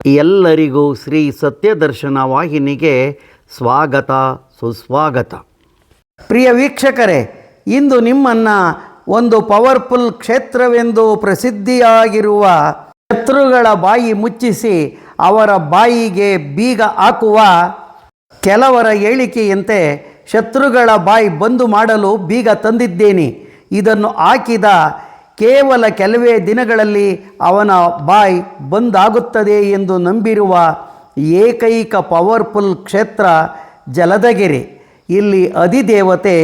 ಎಲ್ಲರಿಗೂ ಶ್ರೀ ಸತ್ಯದರ್ಶನ ವಾಹಿನಿಗೆ ಸ್ವಾಗತ ಸುಸ್ವಾಗತ. ಪ್ರಿಯ ವೀಕ್ಷಕರೇ, ಇಂದು ನಿಮ್ಮನ್ನು ಒಂದು ಪವರ್ಫುಲ್ ಕ್ಷೇತ್ರವೆಂದು ಪ್ರಸಿದ್ಧಿಯಾಗಿರುವ ಶತ್ರುಗಳ ಬಾಯಿ ಮುಚ್ಚಿಸಿ ಅವರ ಬಾಯಿಗೆ ಬೀಗ ಹಾಕುವ ಕೆಲವರ ಹೇಳಿಕೆಯಂತೆ ಶತ್ರುಗಳ ಬಾಯಿ ಬಂದು ಮಾಡಲು ಬೀಗ ತಂದಿದ್ದೇನೆ. ಇದನ್ನು ಹಾಕಿದ ಕೇವಲ ಕೆಲವೇ ದಿನಗಳಲ್ಲಿ ಅವನ ಬಾಯಿ ಬಂದಾಗುತ್ತದೆ ಎಂದು ನಂಬಿರುವ ಏಕೈಕ ಪವರ್ಫುಲ್ ಕ್ಷೇತ್ರ ಜಲದಗೆರೆ. ಇಲ್ಲಿ ಅಧಿದೇವತೆ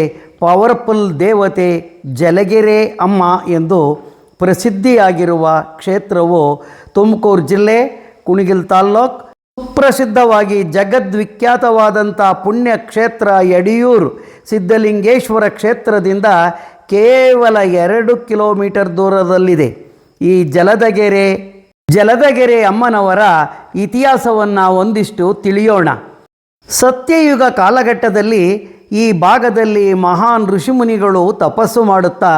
ಪವರ್ಫುಲ್ ದೇವತೆ ಜಲಗೆರೆ ಅಮ್ಮ ಎಂದು ಪ್ರಸಿದ್ಧಿಯಾಗಿರುವ ಕ್ಷೇತ್ರವು ತುಮಕೂರು ಜಿಲ್ಲೆ ಕುಣಿಗಲ್ ತಾಲ್ಲೂಕು ಸುಪ್ರಸಿದ್ಧವಾಗಿ ಜಗದ್ವಿಖ್ಯಾತವಾದಂಥ ಪುಣ್ಯ ಕ್ಷೇತ್ರ ಯಡಿಯೂರು ಸಿದ್ಧಲಿಂಗೇಶ್ವರ ಕ್ಷೇತ್ರದಿಂದ ಕೇವಲ 2 ಕಿಲೋಮೀಟರ್ ದೂರದಲ್ಲಿದೆ. ಈ ಜಲದಗೆರೆ ಅಮ್ಮನವರ ಇತಿಹಾಸವನ್ನು ಒಂದಿಷ್ಟು ತಿಳಿಯೋಣ. ಸತ್ಯಯುಗ ಕಾಲಘಟ್ಟದಲ್ಲಿ ಈ ಭಾಗದಲ್ಲಿ ಮಹಾನ್ ಋಷಿಮುನಿಗಳು ತಪಸ್ಸು ಮಾಡುತ್ತಾ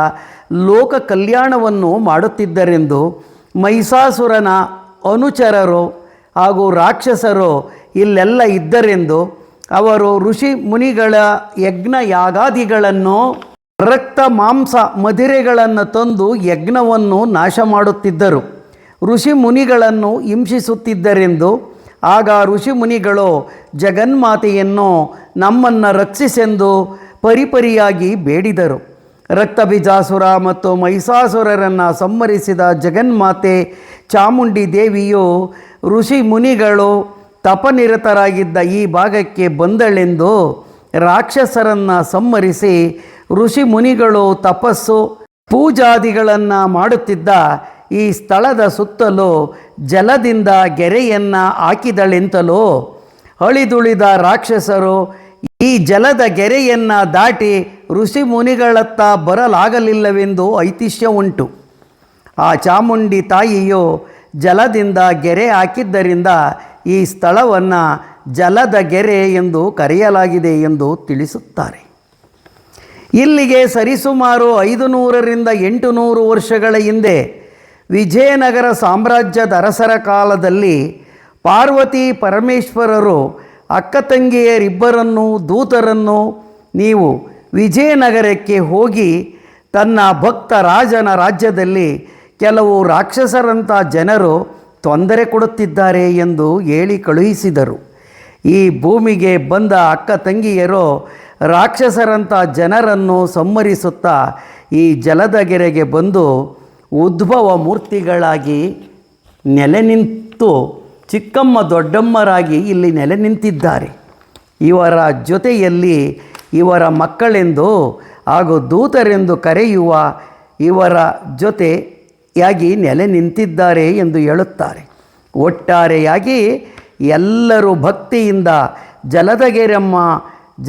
ಲೋಕ ಕಲ್ಯಾಣವನ್ನು ಮಾಡುತ್ತಿದ್ದರೆಂದು ಮಹಿಷಾಸುರನ ಅನುಚರರು ಹಾಗೂ ರಾಕ್ಷಸರು ಇಲ್ಲೆಲ್ಲ ಇದ್ದರೆಂದು ಅವರು ಋಷಿ ಮುನಿಗಳ ಯಜ್ಞ ಯಾಗಾದಿಗಳನ್ನು ರಕ್ತ ಮಾಂಸ ಮದಿರೆಗಳನ್ನು ತಂದು ಯಜ್ಞವನ್ನು ನಾಶ ಮಾಡುತ್ತಿದ್ದರು. ಋಷಿ ಮುನಿಗಳನ್ನು ಹಿಂಸಿಸುತ್ತಿದ್ದರೆಂದು ಆಗ ಋಷಿ ಮುನಿಗಳು ಜಗನ್ಮಾತೆಯನ್ನು ನಮ್ಮನ್ನು ರಕ್ಷಿಸೆಂದು ಪರಿಪರಿಯಾಗಿ ಬೇಡಿದರು. ರಕ್ತಬೀಜಾಸುರ ಮತ್ತು ಮಹಿಷಾಸುರರನ್ನು ಸಂಹರಿಸಿದ ಜಗನ್ಮಾತೆ ಚಾಮುಂಡಿ ದೇವಿಯು ಋಷಿ ಮುನಿಗಳು ತಪನಿರತರಾಗಿದ್ದ ಈ ಭಾಗಕ್ಕೆ ಬಂದಳೆಂದು ರಾಕ್ಷಸರನ್ನು ಸಂಹರಿಸಿ ಋಷಿ ಮುನಿಗಳು ತಪಸ್ಸು ಪೂಜಾದಿಗಳನ್ನು ಮಾಡುತ್ತಿದ್ದ ಈ ಸ್ಥಳದ ಸುತ್ತಲೂ ಜಲದಿಂದ ಗೆರೆಯನ್ನು ಹಾಕಿದಳೆಂತಲೂ ಅಳಿದುಳಿದ ರಾಕ್ಷಸರು ಈ ಜಲದ ಗೆರೆಯನ್ನು ದಾಟಿ ಋಷಿ ಮುನಿಗಳತ್ತ ಬರಲಾಗಲಿಲ್ಲವೆಂದು ಐತಿಹ್ಯ ಉಂಟು. ಆ ಚಾಮುಂಡಿ ತಾಯಿಯು ಜಲದಿಂದ ಗೆರೆ ಹಾಕಿದ್ದರಿಂದ ಈ ಸ್ಥಳವನ್ನು ಜಲದ ಗೆರೆ ಎಂದು ಕರೆಯಲಾಗಿದೆ ಎಂದು ತಿಳಿಸುತ್ತಾರೆ. ಇಲ್ಲಿಗೆ ಸರಿಸುಮಾರು 500ರಿಂದ 800 ವರ್ಷಗಳ ಹಿಂದೆ ವಿಜಯನಗರ ಸಾಮ್ರಾಜ್ಯದ ಅರಸರ ಕಾಲದಲ್ಲಿ ಪಾರ್ವತಿ ಪರಮೇಶ್ವರರು ಅಕ್ಕ ತಂಗಿಯರಿಬ್ಬರನ್ನು ದೂತರನ್ನು ನೀವು ವಿಜಯನಗರಕ್ಕೆ ಹೋಗಿ ತನ್ನ ಭಕ್ತ ರಾಜನ ರಾಜ್ಯದಲ್ಲಿ ಕೆಲವು ರಾಕ್ಷಸರಂಥ ಜನರು ತೊಂದರೆ ಕೊಡುತ್ತಿದ್ದಾರೆ ಎಂದು ಹೇಳಿ ಕಳುಹಿಸಿದರು. ಈ ಭೂಮಿಗೆ ಬಂದ ಅಕ್ಕ ತಂಗಿಯರು ರಾಕ್ಷಸರಂಥ ಜನರನ್ನು ಸಂಹರಿಸುತ್ತಾ ಈ ಜಲದಗೆರೆಗೆ ಬಂದು ಉದ್ಭವ ಮೂರ್ತಿಗಳಾಗಿ ನೆಲೆ ನಿಂತು ಚಿಕ್ಕಮ್ಮ ದೊಡ್ಡಮ್ಮರಾಗಿ ಇಲ್ಲಿ ನೆಲೆ ನಿಂತಿದ್ದಾರೆ. ಇವರ ಜೊತೆಯಲ್ಲಿ ಇವರ ಮಕ್ಕಳೆಂದು ಹಾಗೂ ದೂತರೆಂದು ಕರೆಯುವ ಇವರ ಜೊತೆಯಾಗಿ ನೆಲೆ ನಿಂತಿದ್ದಾರೆ ಎಂದು ಹೇಳುತ್ತಾರೆ. ಒಟ್ಟಾರೆಯಾಗಿ ಎಲ್ಲರೂ ಭಕ್ತಿಯಿಂದ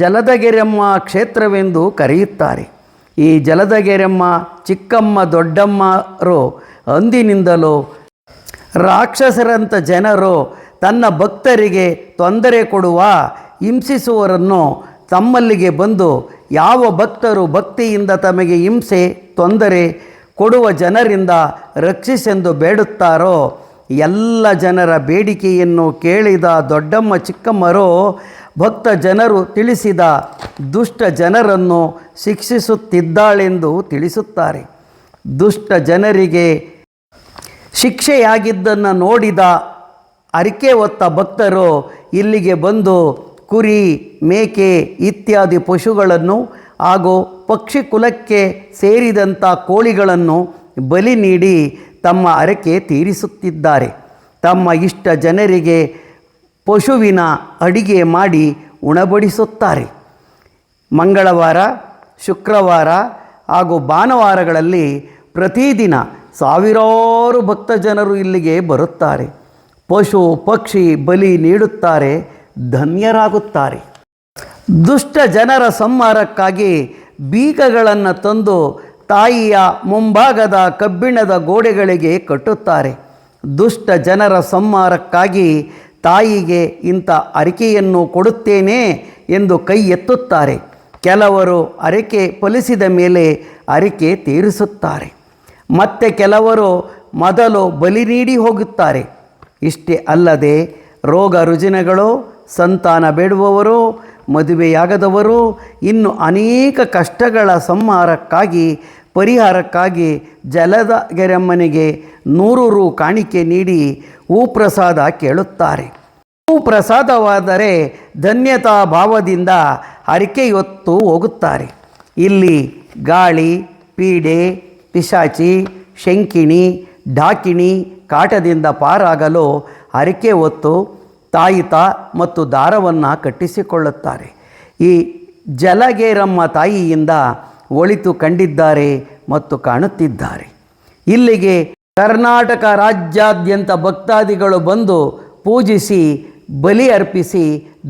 ಜಲದಗೆರೆಮ್ಮ ಕ್ಷೇತ್ರವೆಂದು ಕರೆಯುತ್ತಾರೆ. ಈ ಜಲದಗೆರೆಮ್ಮ ಚಿಕ್ಕಮ್ಮ ದೊಡ್ಡಮ್ಮರು ಅಂದಿನಿಂದಲೂ ರಾಕ್ಷಸರಂಥ ಜನರು ತನ್ನ ಭಕ್ತರಿಗೆ ತೊಂದರೆ ಕೊಡುವ ಹಿಂಸಿಸುವವರನ್ನು ತಮ್ಮಲ್ಲಿಗೆ ಬಂದು ಯಾವ ಭಕ್ತರು ಭಕ್ತಿಯಿಂದ ತಮಗೆ ಹಿಂಸೆ ತೊಂದರೆ ಕೊಡುವ ಜನರಿಂದ ರಕ್ಷಿಸೆಂದು ಬೇಡುತ್ತಾರೋ ಎಲ್ಲ ಜನರ ಬೇಡಿಕೆಯನ್ನು ಕೇಳಿದ ದೊಡ್ಡಮ್ಮ ಚಿಕ್ಕಮ್ಮರು ಭಕ್ತ ಜನರು ತಿಳಿಸಿದ ದುಷ್ಟ ಜನರನ್ನು ಶಿಕ್ಷಿಸುತ್ತಿದ್ದಾಳೆಂದು ತಿಳಿಸುತ್ತಾರೆ. ದುಷ್ಟ ಜನರಿಗೆ ಶಿಕ್ಷೆಯಾಗಿದ್ದನ್ನು ನೋಡಿದ ಅರಿಕೆ ಹೊತ್ತ ಭಕ್ತರು ಇಲ್ಲಿಗೆ ಬಂದು ಕುರಿ ಮೇಕೆ ಇತ್ಯಾದಿ ಪಶುಗಳನ್ನು ಹಾಗೂ ಪಕ್ಷಿ ಕುಲಕ್ಕೆ ಸೇರಿದಂಥ ಕೋಳಿಗಳನ್ನು ಬಲಿ ನೀಡಿ ತಮ್ಮ ಹರಕೆ ತೀರಿಸುತ್ತಿದ್ದಾರೆ. ತಮ್ಮ ಇಷ್ಟ ಜನರಿಗೆ ಪಶುವಿನ ಅಡಿಗೆ ಮಾಡಿ ಉಣಬಡಿಸುತ್ತಾರೆ. ಮಂಗಳವಾರ, ಶುಕ್ರವಾರ ಹಾಗೂ ಭಾನುವಾರಗಳಲ್ಲಿ ಪ್ರತಿದಿನ ಸಾವಿರಾರು ಭಕ್ತ ಜನರು ಇಲ್ಲಿಗೆ ಬರುತ್ತಾರೆ. ಪಶು ಪಕ್ಷಿ ಬಲಿ ನೀಡುತ್ತಾರೆ, ಧನ್ಯರಾಗುತ್ತಾರೆ. ದುಷ್ಟ ಜನರ ಸಂಹಾರಕ್ಕಾಗಿ ಬೀಗಗಳನ್ನು ತಂದು ತಾಯಿಯ ಮುಂಭಾಗದ ಕಬ್ಬಿಣದ ಗೋಡೆಗಳಿಗೆ ಕಟ್ಟುತ್ತಾರೆ. ದುಷ್ಟ ಜನರ ಸಂಹಾರಕ್ಕಾಗಿ ತಾಯಿಗೆ ಇಂಥ ಅರಿಕೆಯನ್ನು ಕೊಡುತ್ತೇನೆ ಎಂದು ಕೈ ಎತ್ತುತ್ತಾರೆ. ಕೆಲವರು ಅರಿಕೆ ಫಲಿಸಿದ ಮೇಲೆ ಅರಿಕೆ ತೀರಿಸುತ್ತಾರೆ. ಮತ್ತೆ ಕೆಲವರು ಮೊದಲು ಬಲಿ ನೀಡಿ ಹೋಗುತ್ತಾರೆ. ಇಷ್ಟೇ ಅಲ್ಲದೆ ರೋಗ ರುಜಿನಗಳು, ಸಂತಾನ ಬೇಡುವವರು, ಮದುವೆಯಾಗದವರು, ಇನ್ನು ಅನೇಕ ಕಷ್ಟಗಳ ಸಂಹಾರಕ್ಕಾಗಿ ಪರಿಹಾರಕ್ಕಾಗಿ ಜಲದಗೆರಮ್ಮನಿಗೆ 100 ರು ಕಾಣಿಕೆ ನೀಡಿ ಹೂಪ್ರಸಾದ ಕೇಳುತ್ತಾರೆ. ಹೂಪ್ರಸಾದವಾದರೆ ಧನ್ಯತಾ ಭಾವದಿಂದ ಹರಕೆಯೊತ್ತು ಹೋಗುತ್ತಾರೆ. ಇಲ್ಲಿ ಗಾಳಿ, ಪೀಡೆ, ಪಿಶಾಚಿ, ಶಂಕಿಣಿ, ಡಾಕಿಣಿ ಕಾಟದಿಂದ ಪಾರಾಗಲು ಹರಕೆ ಹೊತ್ತು ತಾಯಿತ ಮತ್ತು ದಾರವನ್ನು ಕಟ್ಟಿಸಿಕೊಳ್ಳುತ್ತಾರೆ. ಈ ಜಲಗೇರಮ್ಮ ತಾಯಿಯಿಂದ ಒಳಿತು ಕಂಡಿದ್ದಾರೆ ಮತ್ತು ಕಾಣುತ್ತಿದ್ದಾರೆ. ಇಲ್ಲಿಗೆ ಕರ್ನಾಟಕ ರಾಜ್ಯಾದ್ಯಂತ ಭಕ್ತಾದಿಗಳು ಬಂದು ಪೂಜಿಸಿ ಬಲಿ ಅರ್ಪಿಸಿ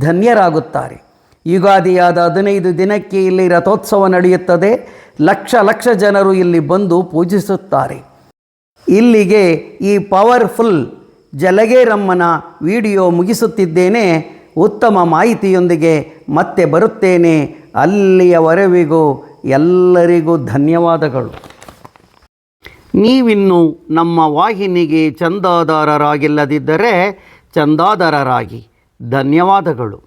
ಧನ್ಯರಾಗುತ್ತಾರೆ. ಯುಗಾದಿಯಾದ 15 ದಿನಕ್ಕೆ ಇಲ್ಲಿ ರಥೋತ್ಸವ ನಡೆಯುತ್ತದೆ. ಲಕ್ಷ ಲಕ್ಷ ಜನರು ಇಲ್ಲಿ ಬಂದು ಪೂಜಿಸುತ್ತಾರೆ. ಇಲ್ಲಿಗೆ ಈ ಪವರ್ಫುಲ್ ಜಲಗೇರಮ್ಮನ ವಿಡಿಯೋ ಮುಗಿಸುತ್ತಿದ್ದೇನೆ. ಉತ್ತಮ ಮಾಹಿತಿಯೊಂದಿಗೆ ಮತ್ತೆ ಬರುತ್ತೇನೆ. ಅಲ್ಲಿಯವರೆವಿಗೂ ಎಲ್ಲರಿಗೂ ಧನ್ಯವಾದಗಳು. ನೀವಿನ್ನು ನಮ್ಮ ವಾಹಿನಿಗೆ ಚಂದಾದಾರರಾಗಿಲ್ಲದಿದ್ದರೆ ಚಂದಾದಾರರಾಗಿ. ಧನ್ಯವಾದಗಳು.